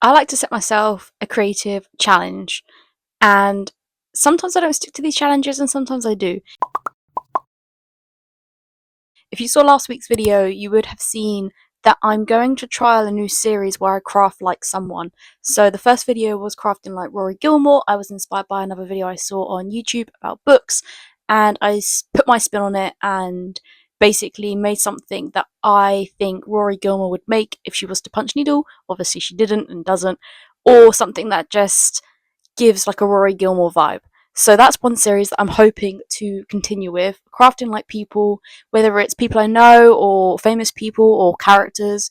I like to set myself a creative challenge, and sometimes I don't stick to these challenges and sometimes I do. If you saw last week's video, you would have seen that I'm going to trial a new series where I craft like someone. So the first video was crafting like Rory Gilmore. I was inspired by another video I saw on YouTube about books, and I put my spin on it and basically made something that I think Rory Gilmore would make if she was to punch needle. Obviously she didn't and doesn't, or something that just gives like a Rory Gilmore vibe. So that's one series that I'm hoping to continue with, crafting like people, whether it's people I know or famous people or characters,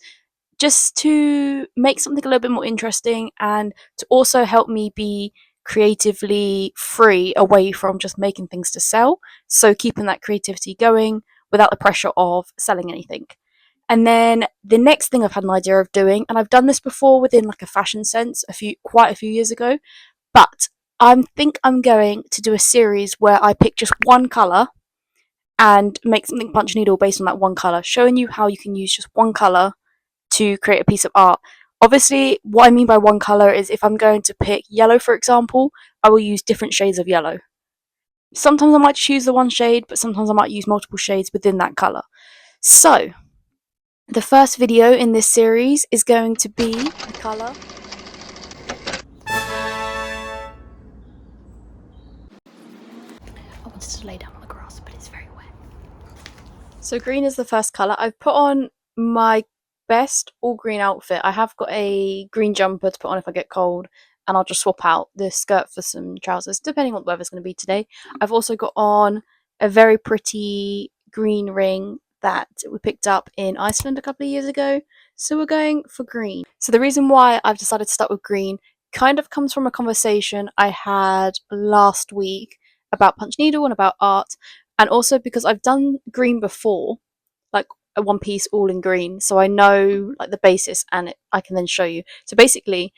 just to make something a little bit more interesting and to also help me be creatively free away from just making things to sell. So keeping that creativity going without the pressure of selling anything. And then the next thing I've had an idea of doing, and I've done this before within like a fashion sense quite a few years ago, but I think I'm going to do a series where I pick just one colour and make something punch needle based on that one colour, showing you how you can use just one colour to create a piece of art. Obviously, what I mean by one colour is if I'm going to pick yellow, for example, I will use different shades of yellow. Sometimes I might choose the one shade, but sometimes I might use multiple shades within that colour. So, the first video in this series is going to be the colour. I wanted to lay down on the grass, but it's very wet. So green is the first colour. I've put on my best all green outfit. I have got a green jumper to put on if I get cold, and I'll just swap out the skirt for some trousers, depending on what the weather's going to be today. I've also got on a very pretty green ring that we picked up in Iceland a couple of years ago. So we're going for green. So the reason why I've decided to start with green kind of comes from a conversation I had last week about punch needle and about art, and also because I've done green before, like a one piece all in green, so I know like the basis, and I can then show you. So basically,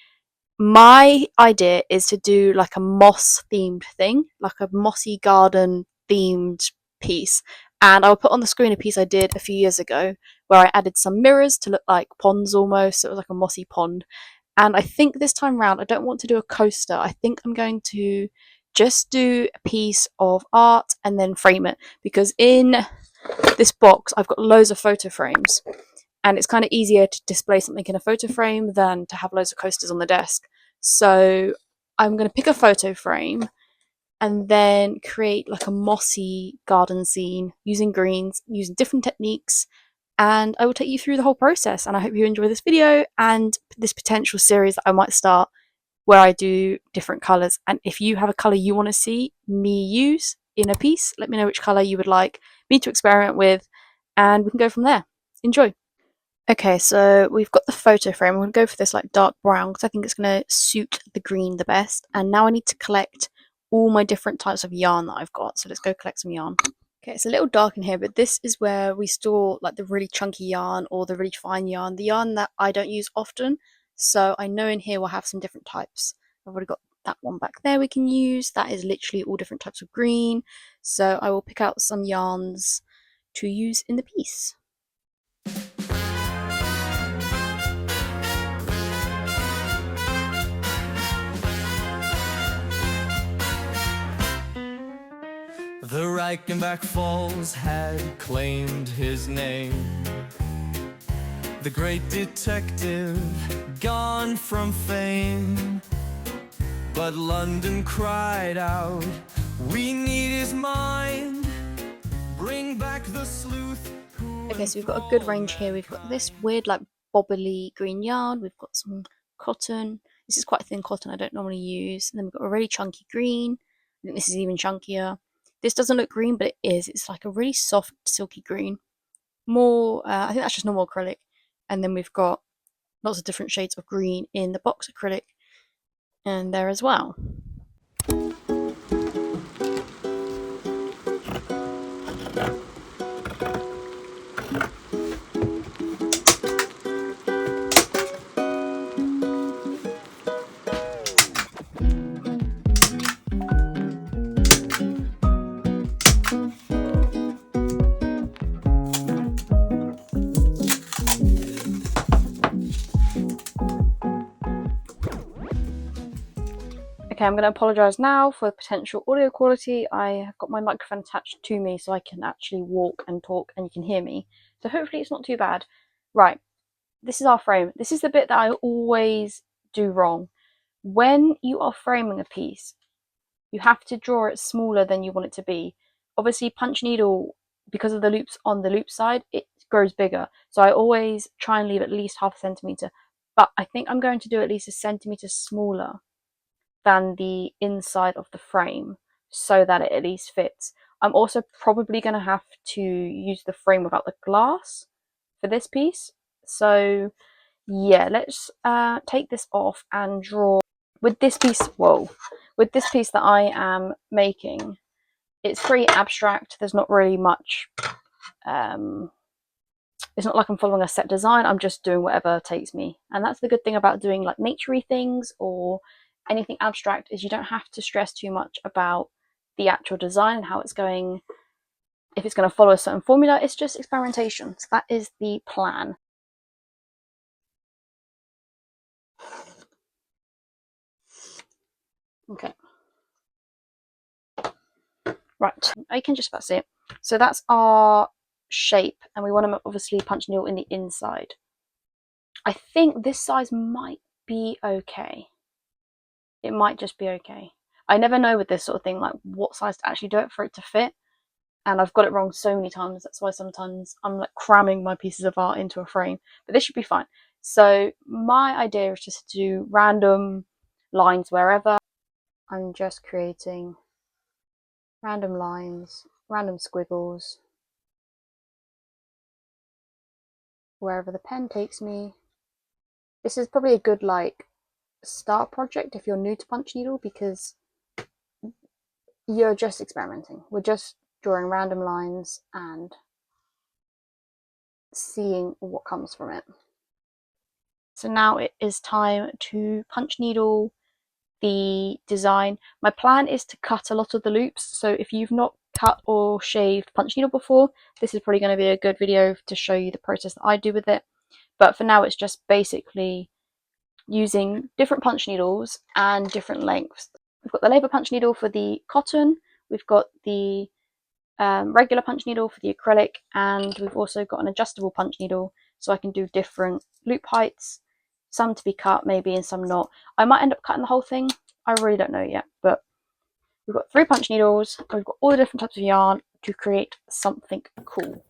my idea is to do like a moss themed thing, like a mossy garden themed piece, and I'll put on the screen a piece I did a few years ago where I added some mirrors to look like ponds almost. So it was like a mossy pond. And I think this time round, I don't want to do a coaster. I think I'm going to just do a piece of art and then frame it, because in this box I've got loads of photo frames, and it's kind of easier to display something in a photo frame than to have loads of coasters on the desk. So I'm going to pick a photo frame and then create like a mossy garden scene using greens, using different techniques, and I will take you through the whole process. And I hope you enjoy this video and this potential series that I might start where I do different colours. And if you have a colour you want to see me use in a piece, let me know which colour you would like me to experiment with, and we can go from there. Enjoy. Okay, so we've got the photo frame. I'm going to go for this like dark brown because I think it's going to suit the green the best. And now I need to collect all my different types of yarn that I've got. So let's go collect some yarn. Okay, it's a little dark in here, but this is where we store like the really chunky yarn or the really fine yarn, the yarn that I don't use often. So I know in here we'll have some different types. I've already got that one back there we can use. That is literally all different types of green. So I will pick out some yarns to use in the piece. The Reichenbach Falls had claimed his name. The great detective gone from fame. But London cried out, we need his mind. Bring back the sleuth. Okay, so we've got a good range here. We've got this weird like bobbly green yarn. We've got some cotton. This is quite thin cotton I don't normally use. And then we've got a really chunky green. I think this is even chunkier. This doesn't look green, but it is. It's like a really soft, silky green. More, I think that's just normal acrylic. And then we've got lots of different shades of green in the box acrylic and there as well. Okay, I'm going to apologise now for the potential audio quality. I have got my microphone attached to me so I can actually walk and talk and you can hear me. So hopefully it's not too bad. Right, this is our frame. This is the bit that I always do wrong. When you are framing a piece, you have to draw it smaller than you want it to be. Obviously, punch needle, because of the loops on the loop side, it grows bigger. So I always try and leave at least half a centimetre. But I think I'm going to do at least a centimetre smaller than the inside of the frame so that it at least fits. I'm also probably going to have to use the frame without the glass for this piece. So yeah, let's take this off and draw with this piece. Whoa, with this piece that I am making, it's pretty abstract. There's not really much it's not like I'm following a set design. I'm just doing whatever takes me. And that's the good thing about doing like naturey things or anything abstract, is you don't have to stress too much about the actual design and how it's going, if it's going to follow a certain formula. It's just experimentation. So that is the plan. Okay. Right, I can just about see it. So that's our shape, and we want to obviously punch needle in the inside. I think this size might be okay. It might just be okay. I never know with this sort of thing, like what size to actually do it for it to fit. And I've got it wrong so many times. That's why sometimes I'm like cramming my pieces of art into a frame. But this should be fine. So my idea is just to do random lines wherever. I'm just creating random lines, random squiggles, wherever the pen takes me. This is probably a good like start project if you're new to punch needle, because you're just experimenting. We're just drawing random lines and seeing what comes from it. So now it is time to punch needle the design. My plan is to cut a lot of the loops, so if you've not cut or shaved punch needle before, this is probably going to be a good video to show you the process that I do with it. But for now, it's just basically using different punch needles and different lengths. We've got the labour punch needle for the cotton, we've got the regular punch needle for the acrylic, and we've also got an adjustable punch needle so I can do different loop heights, some to be cut maybe and some not. I might end up cutting the whole thing, I really don't know yet, but we've got 3 punch needles, we've got all the different types of yarn to create something cool.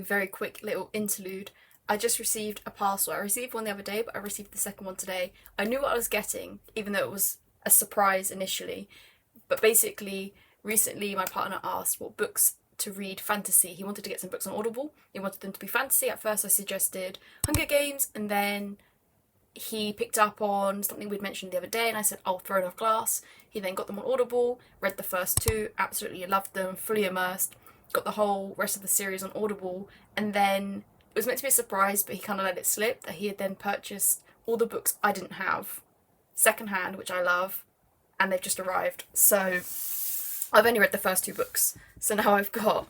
Very quick little interlude. I just received a parcel. I received one the other day, but I received the second one today. I knew what I was getting, even though it was a surprise initially. But basically, recently my partner asked what books to read fantasy. He wanted to get some books on Audible. He wanted them to be fantasy. At first I suggested Hunger Games, and then he picked up on something we'd mentioned the other day, and I said, oh, Throne of Glass. He then got them on Audible, read the first two, absolutely loved them, fully immersed, got the whole rest of the series on Audible, and then it was meant to be a surprise, but he kind of let it slip that he had then purchased all the books I didn't have, secondhand, which I love, and they've just arrived. So I've only read the first two books, so now I've got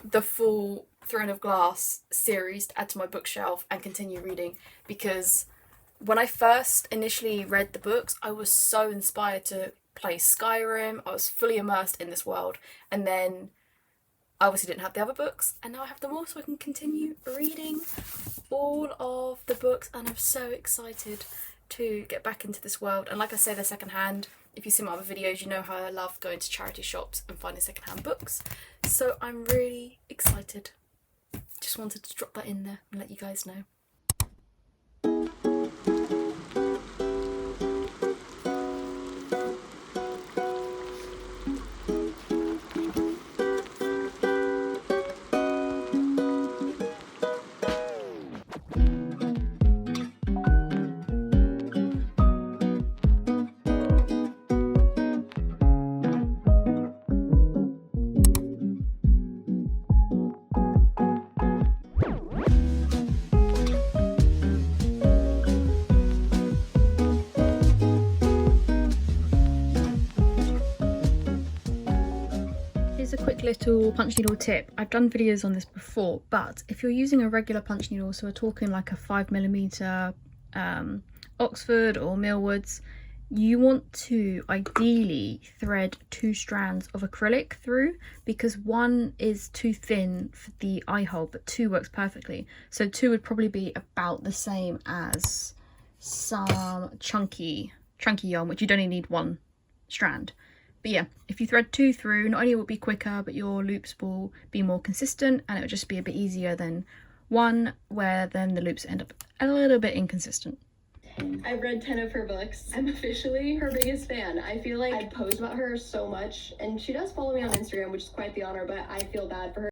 the full Throne of Glass series to add to my bookshelf and continue reading, because when I first initially read the books, I was so inspired to play Skyrim. I was fully immersed in this world, and then I obviously didn't have the other books, and now I have them all, so I can continue reading all of the books, and I'm so excited to get back into this world. And like I say, they're secondhand. If you see my other videos, you know how I love going to charity shops and finding secondhand books. So I'm really excited. Just wanted to drop that in there and let you guys know. Here's a quick little punch needle tip. I've done videos on this before, but if you're using a regular punch needle, so we're talking like a 5mm Oxford or Millwoods, you want to ideally thread 2 strands of acrylic through, because 1 is too thin for the eye hole, but 2 works perfectly. So 2 would probably be about the same as some chunky yarn, which you'd only need 1 strand. But yeah, if you thread 2 through, not only will it be quicker, but your loops will be more consistent, and it will just be a bit easier than 1 where then the loops end up a little bit inconsistent. I've read 10 of her books. I'm officially her biggest fan. I feel like I post about her so much, and she does follow me on Instagram, which is quite the honor, but I feel bad for her.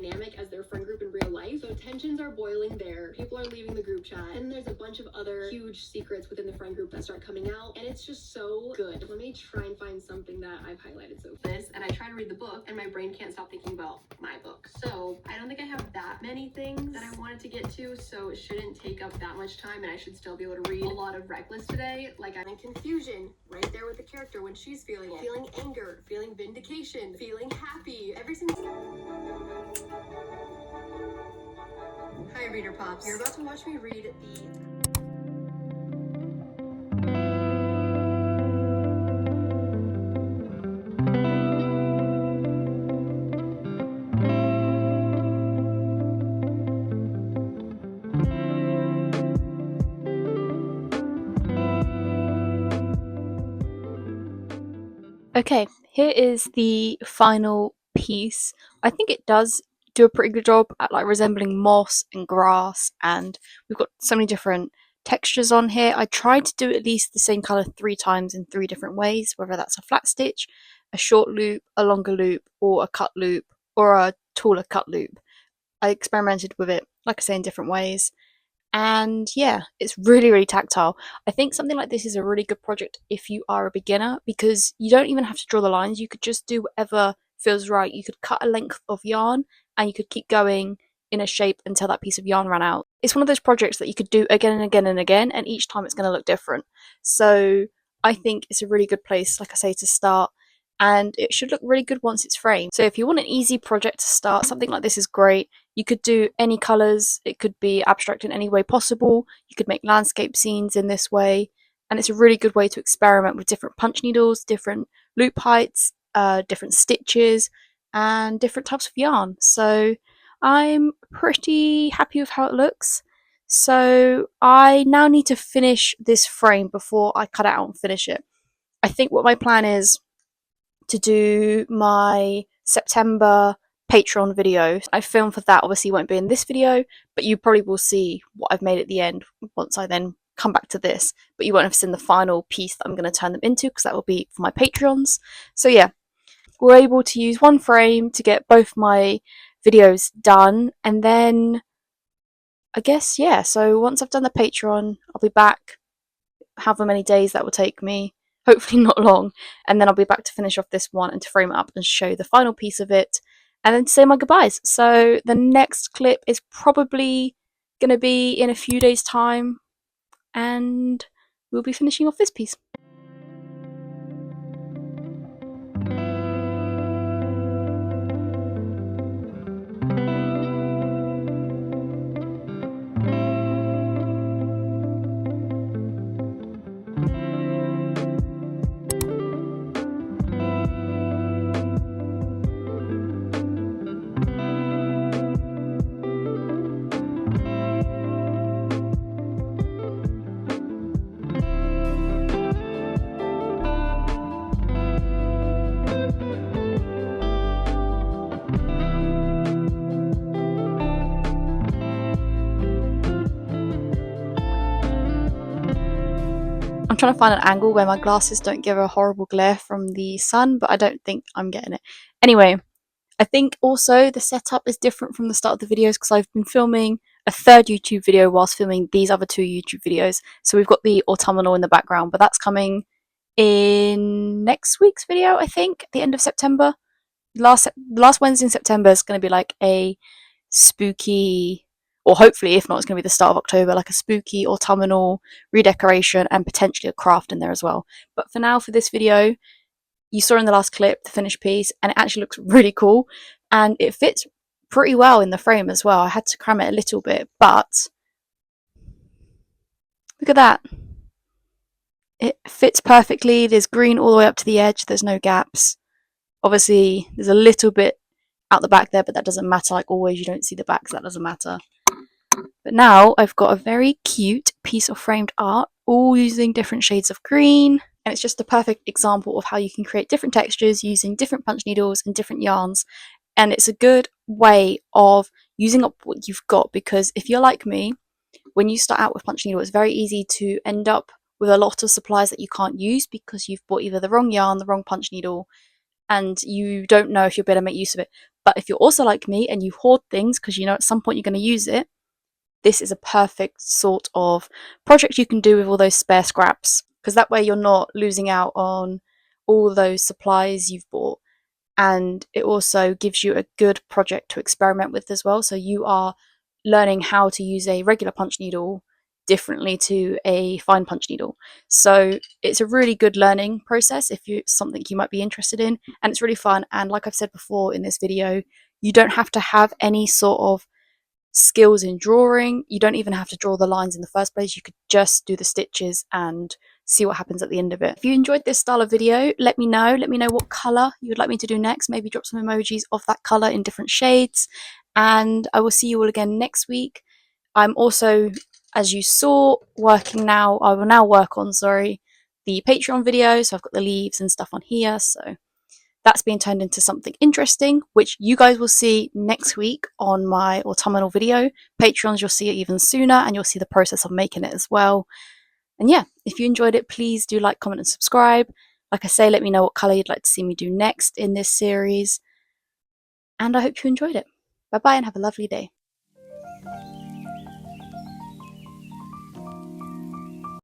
Dynamic as their friend group in real life, so tensions are boiling there. People are leaving the group chat, and there's a bunch of other huge secrets within the friend group that start coming out, and it's just so good. Let me try and find something that I've highlighted. So this, and I try to read the book, and my brain can't stop thinking about my book. So I don't think I have that many things that I wanted to get to, so it shouldn't take up that much time, and I should still be able to read a lot of Reckless today. Like, I'm in confusion right there with the character when she's feeling it, feeling anger, feeling vindication, feeling happy, every single. Hi, Reader Pops. You're about to watch me read the... Okay, here is the final piece. I think it does do a pretty good job at like resembling moss and grass, and we've got so many different textures on here. I tried to do at least the same colour 3 times in 3 different ways, whether that's a flat stitch, a short loop, a longer loop, or a cut loop, or a taller cut loop. I experimented with it, like I say, in different ways. And yeah, it's really tactile. I think something like this is a really good project if you are a beginner, because you don't even have to draw the lines. You could just do whatever feels right. You could cut a length of yarn and you could keep going in a shape until that piece of yarn ran out. It's one of those projects that you could do again and again and again, and each time it's going to look different. So I think it's a really good place, like I say, to start, and it should look really good once it's framed. So if you want an easy project to start, something like this is great. You could do any colours, it could be abstract in any way possible, you could make landscape scenes in this way, and it's a really good way to experiment with different punch needles, different loop heights, different stitches, and different types of yarn. So I'm pretty happy with how it looks. So I now need to finish this frame before I cut it out and finish it. I think what my plan is to do my September Patreon video I filmed for that obviously won't be in this video, but you probably will see what I've made at the end once I then come back to this, but you won't have seen the final piece that I'm going to turn them into because that will be for my Patreons. So yeah, we're able to use one frame to get both my videos done, and then I guess, yeah, so once I've done the Patreon, I'll be back, however many days that will take me, hopefully not long, and then I'll be back to finish off this one and to frame it up and show the final piece of it, and then to say my goodbyes. So the next clip is probably going to be in a few days' time, and we'll be finishing off this piece. I'm trying to find an angle where my glasses don't give a horrible glare from the sun, but I don't think I'm getting it. Anyway, I think also the setup is different from the start of the videos because I've been filming a third YouTube video whilst filming these other two YouTube videos. So we've got the autumnal in the background, but that's coming in next week's video, I think, at the end of September. Last Wednesday in September is going to be like a spooky, or hopefully, if not, it's going to be the start of October, like a spooky autumnal redecoration and potentially a craft in there as well. But for now, for this video, you saw in the last clip the finished piece, and it actually looks really cool, and it fits pretty well in the frame as well. I had to cram it a little bit, but look at that. It fits perfectly. There's green all the way up to the edge. There's no gaps. Obviously, there's a little bit out the back there, but that doesn't matter. Like always, you don't see the back, so that doesn't matter. But now I've got a very cute piece of framed art, all using different shades of green, and it's just a perfect example of how you can create different textures using different punch needles and different yarns. And it's a good way of using up what you've got, because if you're like me, when you start out with punch needle, it's very easy to end up with a lot of supplies that you can't use because you've bought either the wrong yarn, the wrong punch needle, and you don't know if you'll be able to make use of it. But if you're also like me and you hoard things because you know at some point you're going to use it, this is a perfect sort of project you can do with all those spare scraps, because that way you're not losing out on all those supplies you've bought, and it also gives you a good project to experiment with as well. So you are learning how to use a regular punch needle differently to a fine punch needle. So it's a really good learning process if it's something you might be interested in, and it's really fun. And like I've said before in this video, you don't have to have any sort of skills in drawing. You don't even have to draw the lines in the first place. You could just do the stitches and see what happens at the end of it. If you enjoyed this style of video, let me know what color you would like me to do next. Maybe drop some emojis of that color in different shades, and I will see you all again next week. I'm also, as you saw, I will now work on the Patreon video, so I've got the leaves and stuff on here, so that's being turned into something interesting, which you guys will see next week on my autumnal video. Patreons, you'll see it even sooner, and you'll see the process of making it as well. And yeah, if you enjoyed it, please do like, comment, and subscribe. Like I say, let me know what colour you'd like to see me do next in this series. And I hope you enjoyed it. Bye bye and have a lovely day.